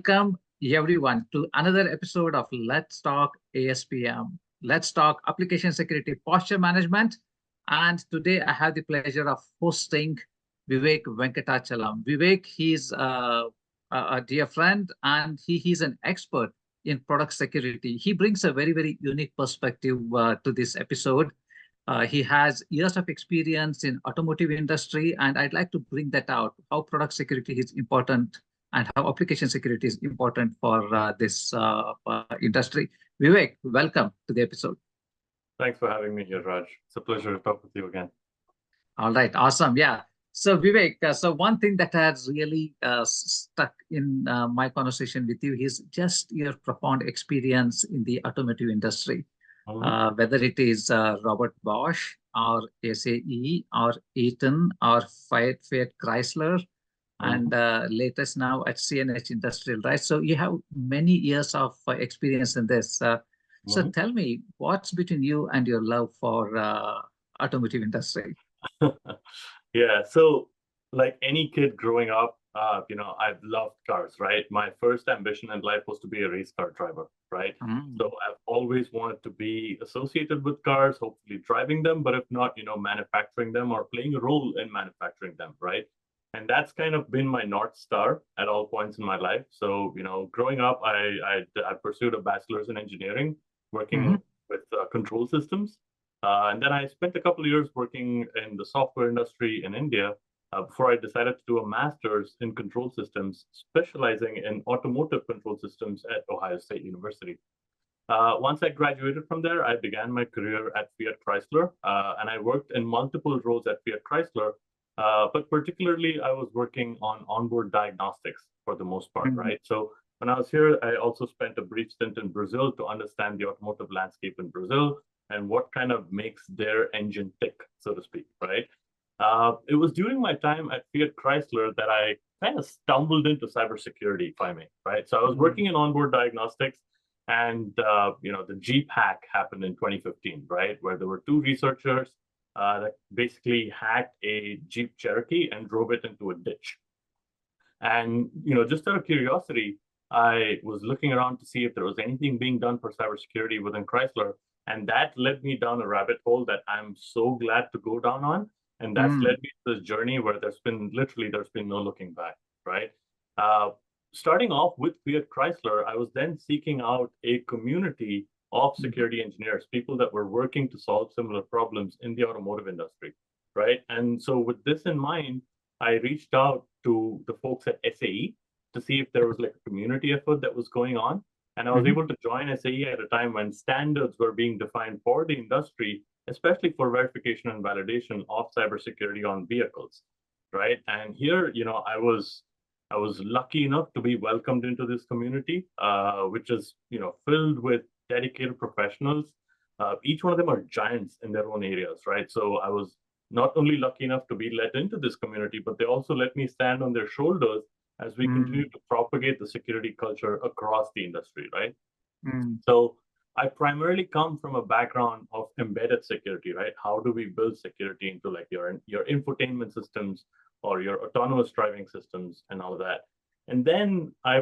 Welcome everyone to another episode of Let's Talk ASPM. Let's talk application security posture management. And today I have the pleasure of hosting Vivek Venkatachalam. Vivek, he's a dear friend and he's an expert in product security. He brings a very unique perspective to this episode. He has years of experience in automotive industry, and I'd like to bring that out, how product security is important and how application security is important for this industry. Vivek, welcome to the episode. Thanks for having me here, Raj. It's a pleasure to talk with you again. All right, awesome. Yeah. So Vivek, so one thing that has really stuck in my conversation with you is just your profound experience in the automotive industry. Whether it is Robert Bosch or SAE or Eaton or Fiat Chrysler and latest now at CNH Industrial, right? So you have many years of experience in this. So tell me, what's between you and your love for automotive industry? Yeah, so like any kid growing up, I've loved cars, right? My first ambition in life was to be a race car driver, right? So I've always wanted to be associated with cars, hopefully driving them, but if not, manufacturing them or playing a role in manufacturing them, right? And that's kind of been my North Star at all points in my life. So, growing up, I pursued a bachelor's in engineering, working with control systems. And then I spent a couple of years working in the software industry in India before I decided to do a master's in control systems, specializing in automotive control systems at Ohio State University. Once I graduated from there, I began my career at Fiat Chrysler, and I worked in multiple roles at Fiat Chrysler, but particularly I was working on onboard diagnostics for the most part, right? So when I was here, I also spent a brief stint in Brazil to understand the automotive landscape in Brazil and what kind of makes their engine tick, so to speak, right? It was during my time at Fiat Chrysler that I kind of stumbled into cybersecurity, if I may, right? So I was working in onboard diagnostics, and the Jeep hack happened in 2015, right? Where there were two researchers that basically hacked a Jeep Cherokee and drove it into a ditch. And just out of curiosity, I was looking around to see if there was anything being done for cybersecurity within Chrysler. And that led me down a rabbit hole that I'm so glad to go down on. And that's led me to this journey where there's been no looking back, right? Starting off with Fiat Chrysler, I was then seeking out a community of security engineers, people that were working to solve similar problems in the automotive industry, right? And so with this in mind, I reached out to the folks at SAE to see if there was like a community effort that was going on. And I was able to join SAE at a time when standards were being defined for the industry, especially for verification and validation of cybersecurity on vehicles, right? And here, I was lucky enough to be welcomed into this community, which is, filled with dedicated professionals. Each one of them are giants in their own areas, right? So I was not only lucky enough to be let into this community, but they also let me stand on their shoulders as we continue to propagate the security culture across the industry, right? So I primarily come from a background of embedded security, right? How do we build security into like your infotainment systems or your autonomous driving systems and all of that? And then I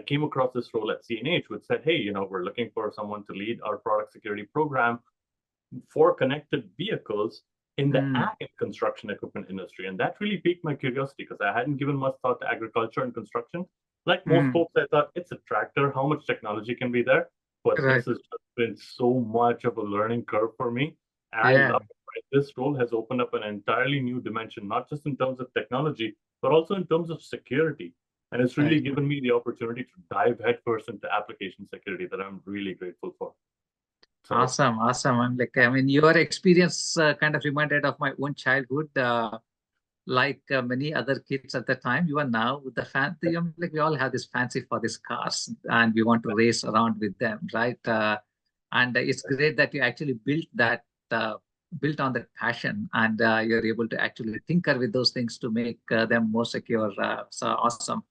came across this role at CNH, which said, hey, we're looking for someone to lead our product security program for connected vehicles in the ag and construction equipment industry. And that really piqued my curiosity because I hadn't given much thought to agriculture and construction. Like most folks, I thought it's a tractor, how much technology can be there? But this has just been so much of a learning curve for me. And I love it, right? This role has opened up an entirely new dimension, not just in terms of technology, but also in terms of security. And it's really given me the opportunity to dive headfirst into application security that I'm really grateful for. So, awesome. Your experience kind of reminded of my own childhood. Like many other kids at the time, you are now with the fancy. We all have this fancy for these cars, and we want to race around with them, right? And it's great that you actually built on that passion, and you're able to actually tinker with those things to make them more secure. So awesome.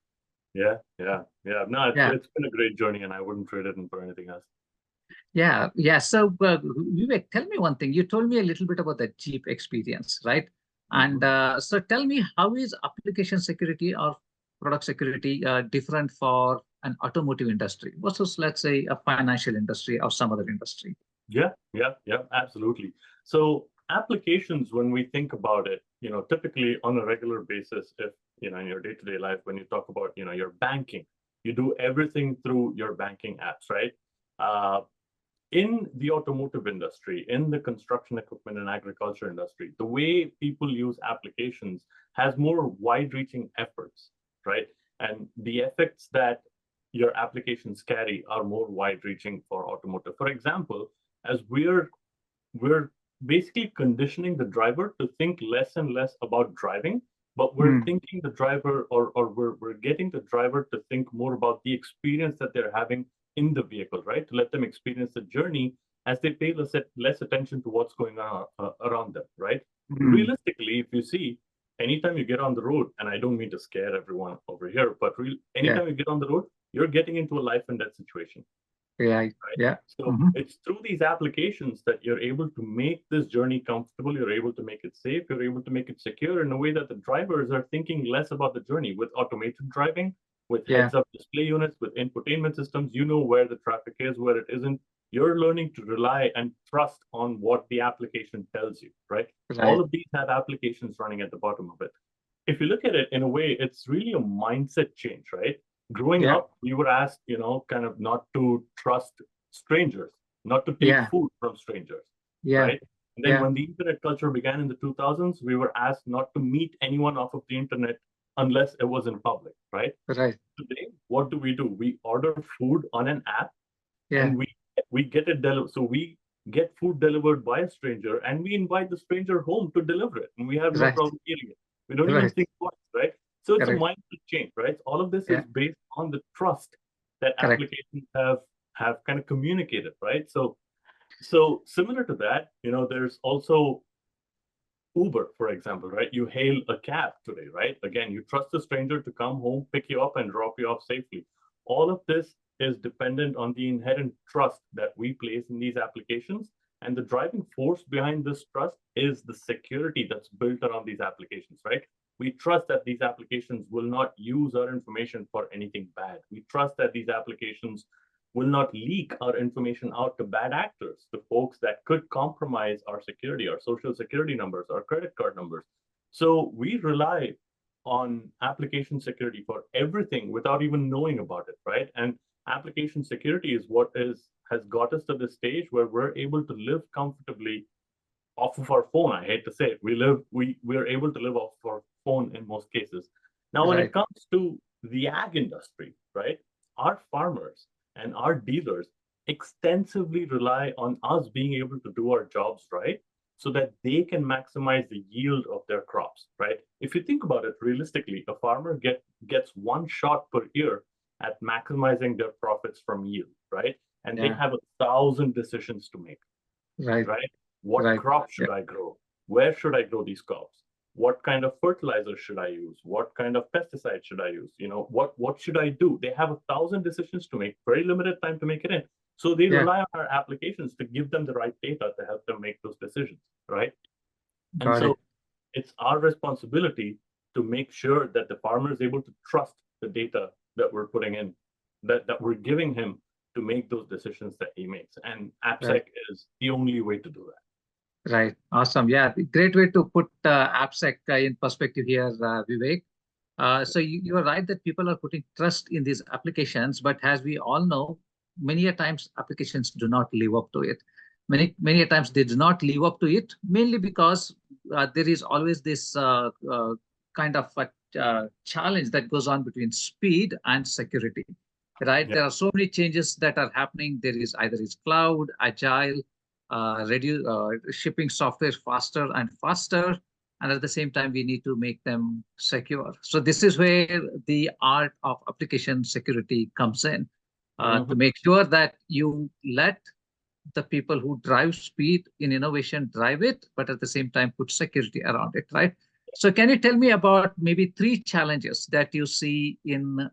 Yeah. No, it's been a great journey, and I wouldn't trade it in for anything else. Yeah. So, Vivek, tell me one thing. You told me a little bit about the Jeep experience, right? And so tell me, how is application security or product security different for an automotive industry versus, let's say, a financial industry or some other industry? Yeah, absolutely. So applications, when we think about it, typically on a regular basis, if, in your day-to-day life, when you talk about, your banking, you do everything through your banking apps, right? In the automotive industry, in the construction equipment and agriculture industry, the way people use applications has more wide-reaching efforts, right? And the effects that your applications carry are more wide-reaching for automotive. For example, as we're basically conditioning the driver to think less and less about driving, but we're thinking the driver, or we're getting the driver to think more about the experience that they're having in the vehicle, right? To let them experience the journey as they pay less attention to what's going on around them, right? Realistically, if you see, anytime you get on the road, and I don't mean to scare everyone over here, but anytime you get on the road, you're getting into a life and death situation. Right? Yeah. So it's through these applications that you're able to make this journey comfortable, you're able to make it safe, you're able to make it secure in a way that the drivers are thinking less about the journey. With automated driving, with heads-up display units, with infotainment systems, you know where the traffic is, where it isn't. You're learning to rely and trust on what the application tells you, right? All of these have applications running at the bottom of it. If you look at it in a way, it's really a mindset change, right? Growing up, we were asked, kind of not to trust strangers, not to take food from strangers, right? And then when the internet culture began in the 2000s, we were asked not to meet anyone off of the internet unless it was in public, right? Today, what do? We order food on an app, and we get it delivered. So we get food delivered by a stranger, and we invite the stranger home to deliver it, and we have no problem eating it. We don't even think twice, right? So it's a mindset change, right? All of this is based on the trust that applications have kind of communicated, right? So similar to that, there's also Uber, for example, right? You hail a cab today, right? Again, you trust a stranger to come home, pick you up, and drop you off safely. All of this is dependent on the inherent trust that we place in these applications. And the driving force behind this trust is the security that's built around these applications, right? We trust that these applications will not use our information for anything bad. We trust that these applications will not leak our information out to bad actors, to folks that could compromise our security, our social security numbers, our credit card numbers. So we rely on application security for everything without even knowing about it, right? And application security is what has got us to the stage where we're able to live comfortably off of our phone. I hate to say it. We're able to live off our phone in most cases. Now, when it comes to the ag industry, right, our farmers and our dealers extensively rely on us being able to do our jobs right so that they can maximize the yield of their crops, right? If you think about it realistically, a farmer gets one shot per year at maximizing their profits from yield, right? And they have 1,000 decisions to make, right? What crop should I grow? Where should I grow these crops? What kind of fertilizer should I use? What kind of pesticide should I use? What should I do? They have 1,000 decisions to make, very limited time to make it in. So they rely on our applications to give them the right data to help them make those decisions, right? And so it's our responsibility to make sure that the farmer is able to trust the data that we're putting in, that we're giving him to make those decisions that he makes. And AppSec is the only way to do that. Right. Awesome. Yeah. Great way to put AppSec in perspective here, Vivek. So you are right that people are putting trust in these applications, but as we all know, many a times applications do not live up to it. Many a times they do not live up to it, mainly because there is always this kind of a challenge that goes on between speed and security, right? There are so many changes that are happening. There is either cloud, agile, shipping software faster and faster. And at the same time, we need to make them secure. So this is where the art of application security comes in, to make sure that you let the people who drive speed in innovation drive it, but at the same time put security around it, right? So can you tell me about maybe 3 challenges that you see in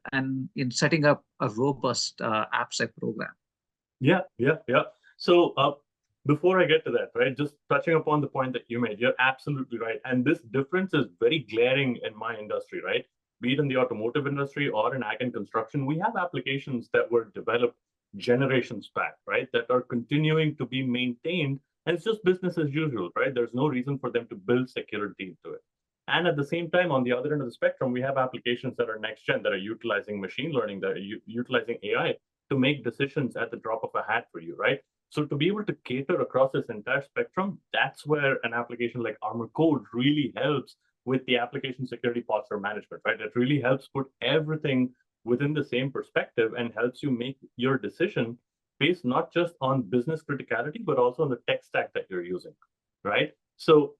setting up a robust AppSec program? Yeah. So before I get to that, right, just touching upon the point that you made, you're absolutely right. And this difference is very glaring in my industry, right? be it in the automotive industry or in ag and construction, we have applications that were developed generations back, right? That are continuing to be maintained, and it's just business as usual, right? There's no reason for them to build security into it. And at the same time, on the other end of the spectrum, we have applications that are next gen, that are utilizing machine learning, that are utilizing AI to make decisions at the drop of a hat for you, right? So to be able to cater across this entire spectrum, that's where an application like ArmorCode really helps with the application security posture management, right? It really helps put everything within the same perspective and helps you make your decision based not just on business criticality, but also on the tech stack that you're using, right? So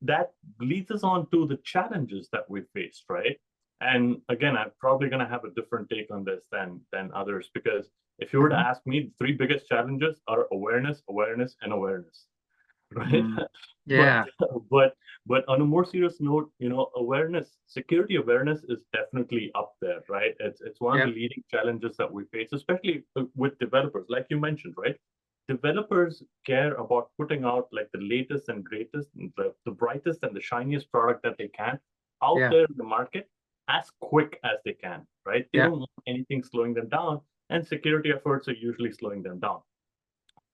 that leads us on to the challenges that we faced, right? And again, I'm probably going to have a different take on this than others, because if you were to ask me, the three biggest challenges are awareness, awareness, and awareness, right? Yeah. But on a more serious note, awareness, security awareness is definitely up there, right? It's one of the leading challenges that we face, especially with developers, like you mentioned, right? Developers care about putting out like the latest and greatest, the brightest and the shiniest product that they can out there in the market as quick as they can, right? They don't want anything slowing them down, and security efforts are usually slowing them down.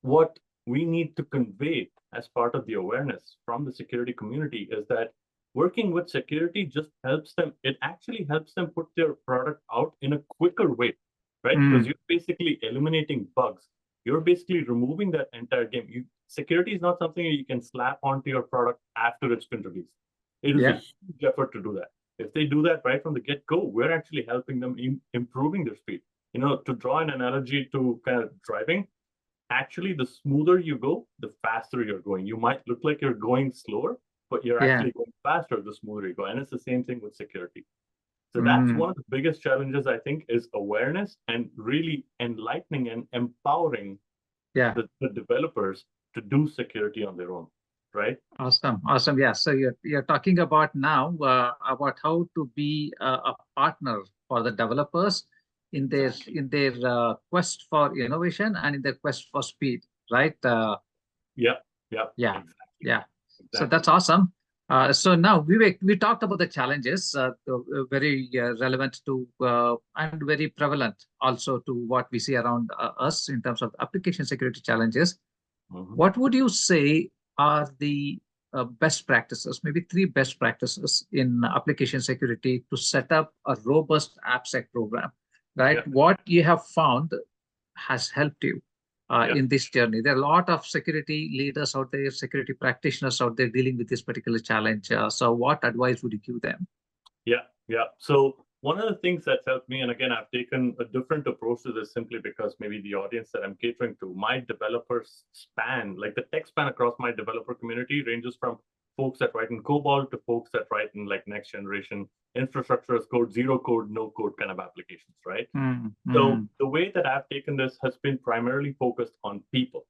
What we need to convey as part of the awareness from the security community is that working with security just helps them, it actually helps them put their product out in a quicker way, right? Because you're basically eliminating bugs. You're basically removing that entire game. Security is not something you can slap onto your product after it's been released. It is a huge effort to do that. If they do that right from the get-go, we're actually helping them improving their speed. To draw an analogy to kind of driving, actually, the smoother you go, the faster you're going. You might look like you're going slower, but you're actually going faster the smoother you go. And it's the same thing with security. So that's one of the biggest challenges, I think, is awareness and really enlightening and empowering the developers to do security on their own, right? Awesome. Yeah. So you're talking about now about how to be a partner for the developers in their quest for innovation and in their quest for speed, right? Yeah. Exactly. So that's awesome. So now, Vivek, we talked about the challenges, very relevant to and very prevalent also to what we see around us in terms of application security challenges. What would you say are the best practices, maybe 3 best practices in application security to set up a robust AppSec program, right? What you have found has helped you in this journey. There are a lot of security leaders out there, security practitioners out there dealing with this particular challenge. So what advice would you give them? So one of the things that's helped me, and again, I've taken a different approach to this simply because maybe the audience that I'm catering to, my developers span, like the tech span across my developer community ranges from folks that write in COBOL to folks that write in like next generation infrastructure as code, zero code, no code kind of applications, right? So the way that I've taken this has been primarily focused on people,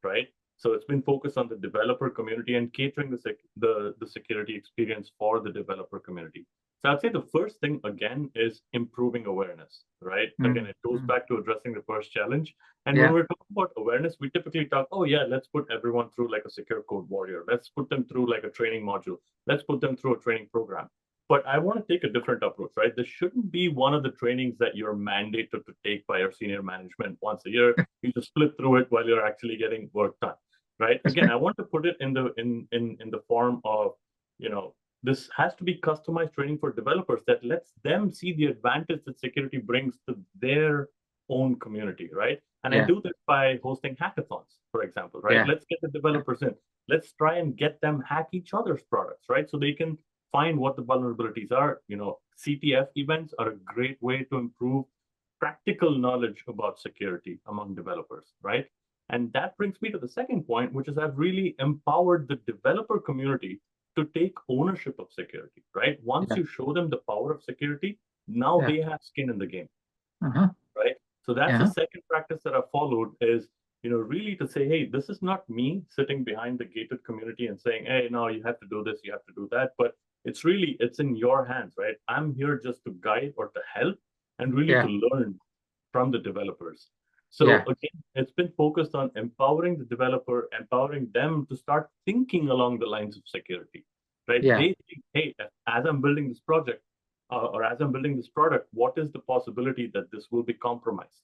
right? So it's been focused on the developer community and catering the security experience for the developer community. So I'd say the first thing, again, is improving awareness, right? Again, it goes back to addressing the first challenge. And when we're talking about awareness, we typically talk, oh yeah, let's put everyone through like a secure code warrior. Let's put them through like a training module. Let's put them through a training program. But I want to take a different approach, right? This shouldn't be one of the trainings that you're mandated to take by your senior management once a year. You just flip through it while you're actually getting work done, right? Again, I want to put it in the form of, this has to be customized training for developers that lets them see the advantage that security brings to their own community, right? And I do this by hosting hackathons, for example, right? Let's get the developers in. Let's try and get them hack each other's products, right? So they can find what the vulnerabilities are. CTF events are a great way to improve practical knowledge about security among developers, right? And that brings me to the second point, which is I've really empowered the developer community to take ownership of security, right? Once you show them the power of security, now they have skin in the game, right? So that's the second practice that I've followed is, really to say, hey, this is not me sitting behind the gated community and saying, hey, no, you have to do this, you have to do that. But it's in your hands, right? I'm here just to guide or to help and really to learn from the developers. So again, it's been focused on empowering the developer, empowering them to start thinking along the lines of security, right? They think, hey, as I'm building this project, or as I'm building this product, what is the possibility that this will be compromised?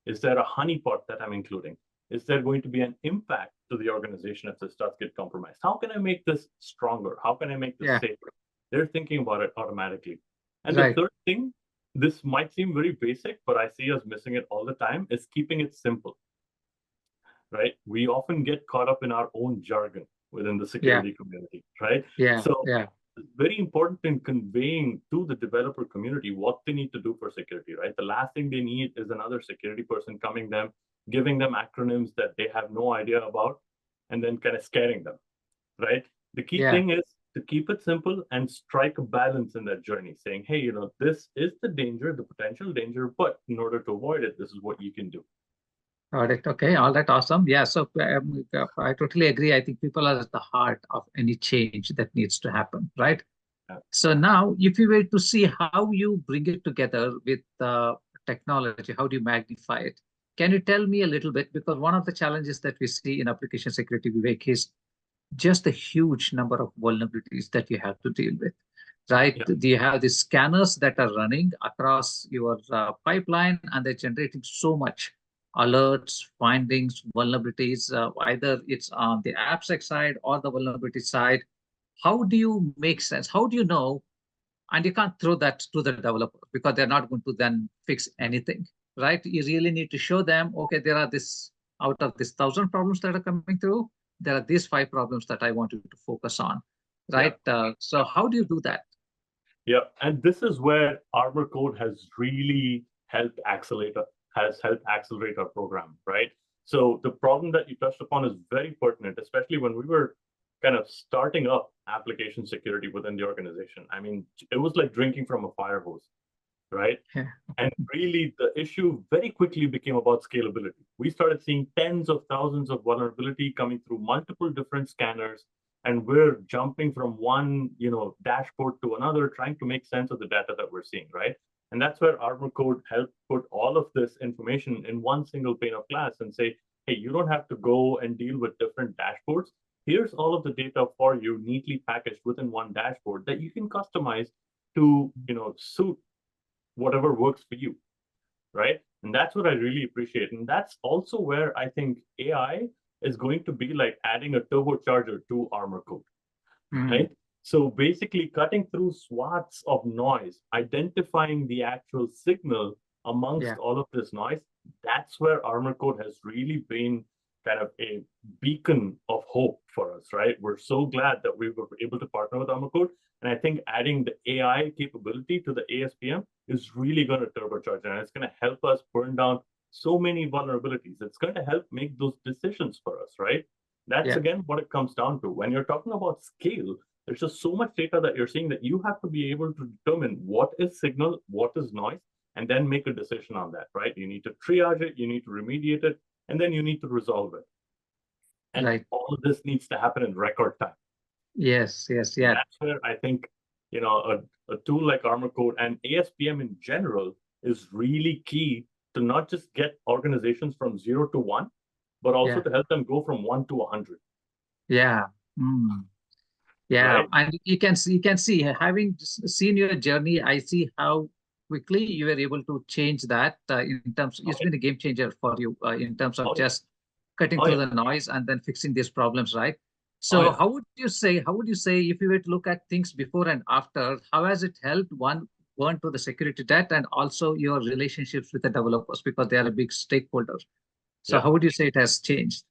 Is there a honeypot that I'm including? Is there going to be an impact to the organization if this does get compromised? How can I make this stronger? How can I make this safer? They're thinking about it automatically. And the third thing, this might seem very basic, but I see us missing it all the time, is keeping it simple, right? We often get caught up in our own jargon within the security community, right? So it's very important in conveying to the developer community what they need to do for security, right? The last thing they need is another security person coming them, giving them acronyms that they have no idea about, and then kind of scaring them, right? The key thing is to keep it simple and strike a balance in that journey, saying, hey, you know, this is the danger, the potential danger, but in order to avoid it, this is what you can do. Got it. Okay. All right. Awesome. Yeah. So I totally agree. I think people are at the heart of any change that needs to happen, right? So now, if you were to see how you bring it together with technology, how do you magnify it? Can you tell me a little bit? Because one of the challenges that we see in application security, Vivek, is just a huge number of vulnerabilities that you have to deal with, right? You have the scanners that are running across your pipeline, and they're generating so much alerts, findings, vulnerabilities, either it's on the AppSec side or the vulnerability side. How do you make sense? How do you know? And you can't throw that to the developer because they're not going to then fix anything, right? You really need to show them, okay, there are this, out of this 1,000 problems that are coming through, there are these 5 problems that I want you to focus on, right? So how do you do that? Yeah, and this is where ArmorCode has really helped accelerate our program, right? So the problem that you touched upon is very pertinent, especially when we were kind of starting up application security within the organization. I mean, it was like drinking from a fire hose, right? And really, the issue very quickly became about scalability. We started seeing tens of thousands of vulnerability coming through multiple different scanners, and we're jumping from one, dashboard to another, trying to make sense of the data that we're seeing, right? And that's where ArmorCode helped put all of this information in one single pane of glass and say, hey, you don't have to go and deal with different dashboards. Here's all of the data for you, neatly packaged within one dashboard that you can customize to, suit whatever works for you, right? And that's what I really appreciate. And that's also where I think AI is going to be like adding a turbocharger to ArmorCode, right? So basically cutting through swaths of noise, identifying the actual signal amongst all of this noise, that's where ArmorCode has really been kind of a beacon of hope for us, right? We're so glad that we were able to partner with ArmorCode. And I think adding the AI capability to the ASPM is really going to turbocharge it. And it's going to help us burn down so many vulnerabilities. It's going to help make those decisions for us, right? That's again what it comes down to. When you're talking about scale, there's just so much data that you're seeing that you have to be able to determine what is signal, what is noise, and then make a decision on that, right? You need to triage it, you need to remediate it, and then you need to resolve it. And all of this needs to happen in record time. Yes. That's where I think, a tool like ArmorCode and ASPM in general is really key to not just get organizations from 0 to 1, but also to help them go from 1 to 100. Right? And you can see, having seen your journey, I see how quickly you were able to change that in terms. It's been a game changer for you in terms of just cutting through the noise and then fixing these problems, right? So how would you say, if you were to look at things before and after, how has it helped one burn to the security debt and also your relationships with the developers, because they are a big stakeholder? So how would you say it has changed?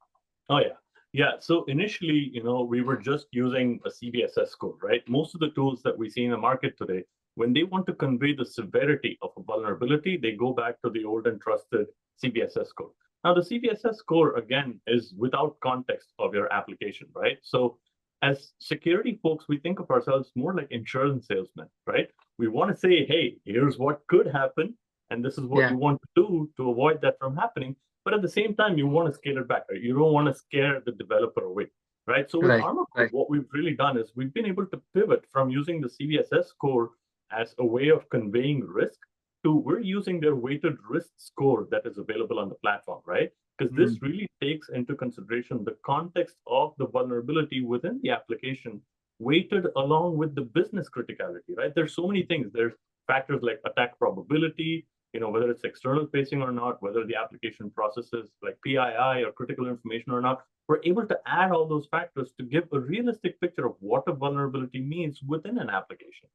So initially, we were just using a CVSS score, right? Most of the tools that we see in the market today, when they want to convey the severity of a vulnerability, they go back to the old and trusted CVSS score. Now, the CVSS score, again, is without context of your application, right? So as security folks, we think of ourselves more like insurance salesmen, right? We want to say, hey, here's what could happen, and this is what you want to do to avoid that from happening. But at the same time, you want to scale it back, right? You don't want to scare the developer away, right? So with ArmorCode, what we've really done is we've been able to pivot from using the CVSS score as a way of conveying risk to we're using their weighted risk score that is available on the platform, right? Because this really takes into consideration the context of the vulnerability within the application, weighted along with the business criticality, right? There's so many things. There's factors like attack probability, whether it's external facing or not, whether the application processes like PII or critical information or not. We're able to add all those factors to give a realistic picture of what a vulnerability means within an application,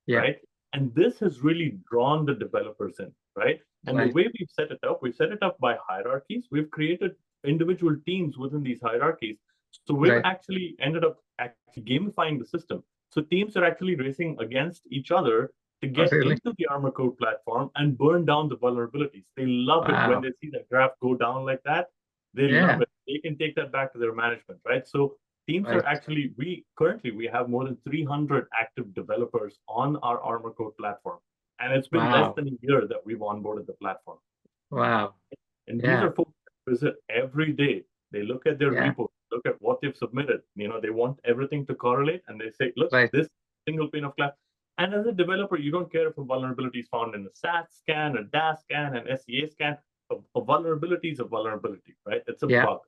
right? And this has really drawn the developers in, right? And the way we've set it up by hierarchies. We've created individual teams within these hierarchies. So we've actually ended up gamifying the system. So teams are actually racing against each other to get into the ArmorCode platform and burn down the vulnerabilities. They love it when they see the graph go down like that. They love it. They can take that back to their management, right? So teams are actually, we have more than 300 active developers on our ArmorCode platform. And it's been less than a year that we've onboarded the platform. Wow. And these are folks that visit every day. They look at their repo, look at what they've submitted. They want everything to correlate, and they say, look, this single pane of glass. And as a developer, you don't care if a vulnerability is found in a SAT scan, a DAS scan, an SCA scan. A vulnerability is a vulnerability, right? It's a bug.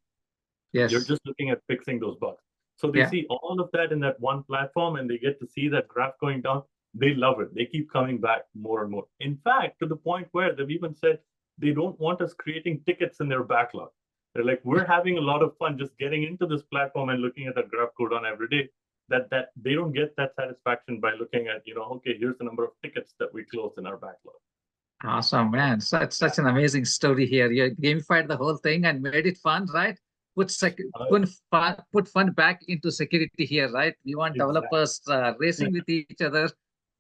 You're just looking at fixing those bugs. So they see all of that in that one platform, and they get to see that graph going down. They love it. They keep coming back more and more. In fact, to the point where they've even said they don't want us creating tickets in their backlog. They're like, we're having a lot of fun just getting into this platform and looking at that graph go down every day. That they don't get that satisfaction by looking at, okay, here's the number of tickets that we closed in our backlog. Awesome, man. Such an amazing story here. You gamified the whole thing and made it fun, right? Put fun back into security here, right? We want developers racing with each other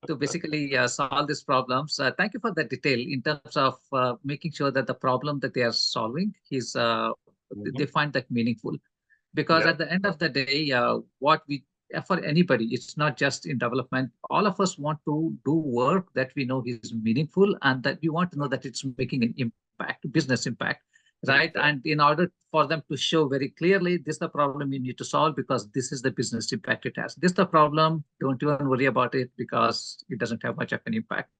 to basically solve these problems. Thank you for that detail in terms of making sure that the problem that they are solving is they find that meaningful. Because at the end of the day, for anybody, it's not just in development. All of us want to do work that we know is meaningful and that we want to know that it's making an impact, business impact, right? And in order for them to show very clearly, this is the problem you need to solve because this is the business impact it has. This is the problem. Don't even worry about it because it doesn't have much of an impact,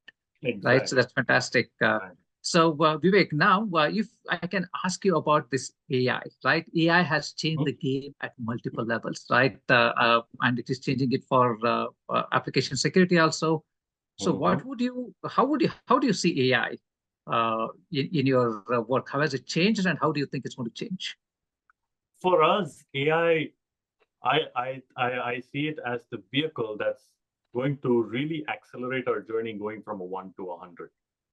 right? So that's fantastic. So Vivek, now if I can ask you about this AI, right? AI has changed the game at multiple levels, right? And it is changing it for application security also. So how do you see AI in your work? How has it changed, and how do you think it's going to change? For us, AI, I see it as the vehicle that's going to really accelerate our journey going from a 1 to 100,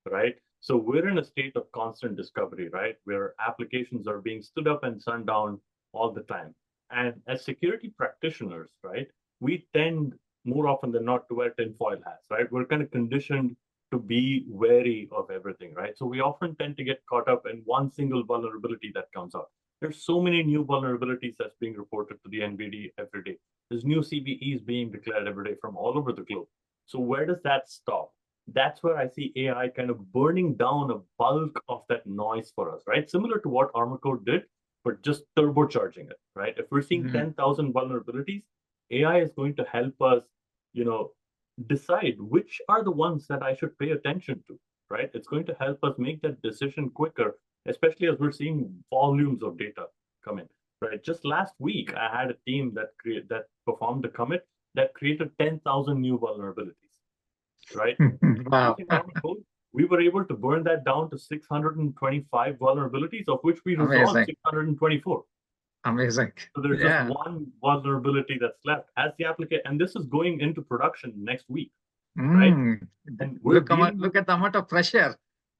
right? So we're in a state of constant discovery, right? Where applications are being stood up and shut down all the time. And as security practitioners, right, we tend more often than not to wear tinfoil hats, right? We're kind of conditioned to be wary of everything, right? So we often tend to get caught up in one single vulnerability that comes up. There's so many new vulnerabilities that's being reported to the NBD every day. There's new CVEs being declared every day from all over the globe. So where does that stop? That's where I see AI kind of burning down a bulk of that noise for us, right? Similar to what ArmorCode did, but just turbocharging it, right? If we're seeing 10,000 vulnerabilities, AI is going to help us, decide which are the ones that I should pay attention to, right? It's going to help us make that decision quicker, especially as we're seeing volumes of data come in, right? Just last week, I had a team that performed a commit that created 10,000 new vulnerabilities. Right? Wow. We were able to burn that down to 625 vulnerabilities, of which we resolved 624. Amazing. So there's just one vulnerability that's left as the application, and this is going into production next week, right? And look at the amount of pressure.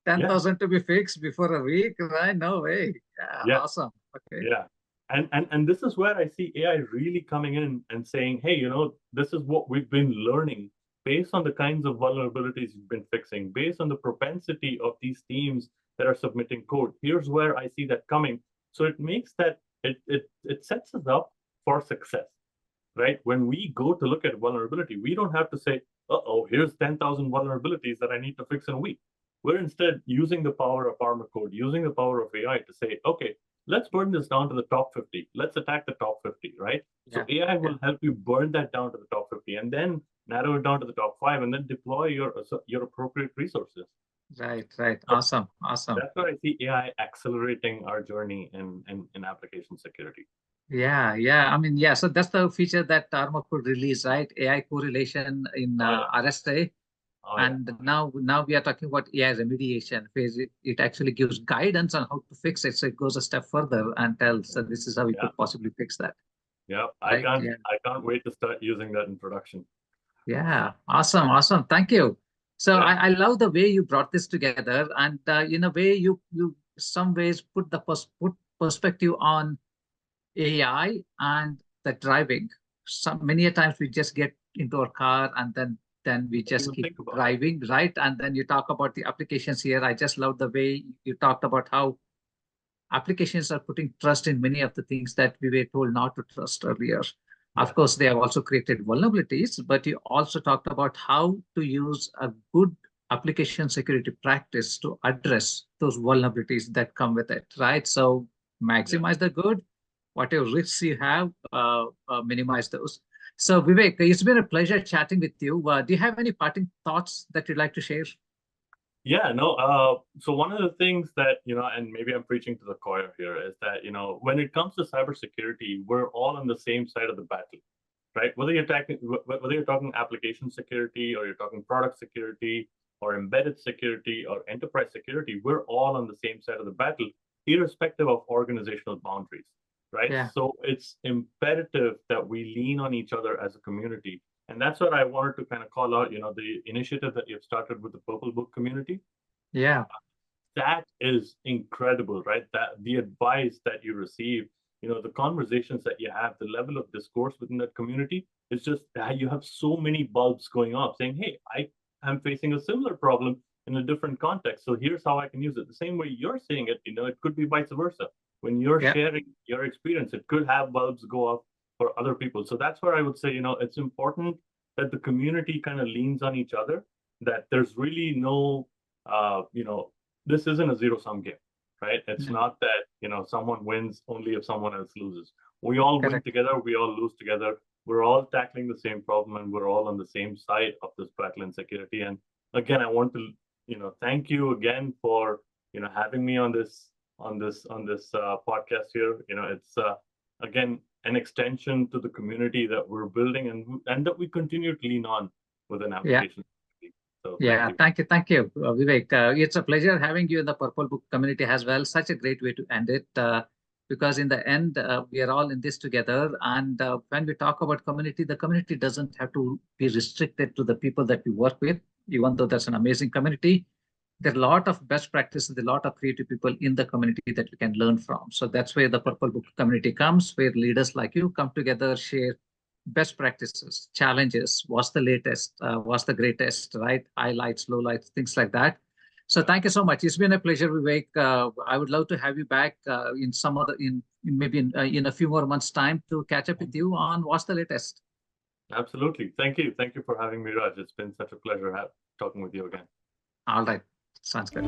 10,000 to be fixed before a week, right? No way. Awesome. Okay. Yeah. And this is where I see AI really coming in and saying, hey, this is what we've been learning based on the kinds of vulnerabilities you've been fixing, based on the propensity of these teams that are submitting code. Here's where I see that coming. So it makes that, it sets us up for success, right? When we go to look at vulnerability, we don't have to say, here's 10,000 vulnerabilities that I need to fix in a week. We're instead using the power of ArmorCode, using the power of AI to say, okay, let's burn this down to the top 50. Let's attack the top 50, right? So AI will help you burn that down to the top 50 and then narrow it down to the top 5 and then deploy your appropriate resources. Right. Awesome. That's where I see AI accelerating our journey in application security. Yeah. I mean, so that's the feature that ArmorCode released, right? AI correlation in RSA. And now we are talking about AI remediation phase. It actually gives guidance on how to fix it. So it goes a step further and tells, so this is how you could possibly fix that. Yeah, Right? I can't wait to start using that in production. Yeah, awesome. Thank you. So I love the way you brought this together, and in a way you some ways put the put perspective on AI and the driving. Many a times we just get into our car and then we just keep driving, right? And then you talk about the applications here. I just love the way you talked about how applications are putting trust in many of the things that we were told not to trust earlier. Of course, they have also created vulnerabilities, but you also talked about how to use a good application security practice to address those vulnerabilities that come with it, right? So maximize the good, whatever risks you have, minimize those. So Vivek, it's been a pleasure chatting with you. Do you have any parting thoughts that you'd like to share? Yeah, no. So one of the things that, and maybe I'm preaching to the choir here, is that, when it comes to cybersecurity, we're all on the same side of the battle, right? Whether you're talking application security, or you're talking product security, or embedded security, or enterprise security, we're all on the same side of the battle, irrespective of organizational boundaries, right? Yeah. So it's imperative that we lean on each other as a community. And that's what I wanted to kind of call out, the initiative that you've started with the Purple Book community. Yeah. That is incredible, right? That the advice that you receive, the conversations that you have, the level of discourse within that community is just that you have so many bulbs going off saying, hey, I am facing a similar problem in a different context. So here's how I can use it. The same way you're saying it, it could be vice versa. When you're sharing your experience, it could have bulbs go off for other people. So that's where I would say, it's important that the community kind of leans on each other, that there's really no, this isn't a zero-sum game, right? It's not that, someone wins only if someone else loses. We all win together, we all lose together. We're all tackling the same problem, and we're all on the same side of this battle in security. And again, I want to, thank you again for, having me on this podcast here. It's again an extension to the community that we're building, and that we continue to lean on with an application. So thank you, Vivek. It's a pleasure having you in the Purple Book community as well. Such a great way to end it, because in the end, we are all in this together. And when we talk about community, the community doesn't have to be restricted to the people that we work with, even though that's an amazing community. There are a lot of best practices, a lot of creative people in the community that we can learn from. So that's where the Purple Book community comes, where leaders like you come together, share best practices, challenges, what's the latest, what's the greatest, right? Highlights, lowlights, things like that. So thank you so much. It's been a pleasure, Vivek. I would love to have you back in some other, maybe in a few more months' time to catch up with you on what's the latest. Absolutely. Thank you for having me, Raj. It's been such a pleasure talking with you again. All right. Sounds good.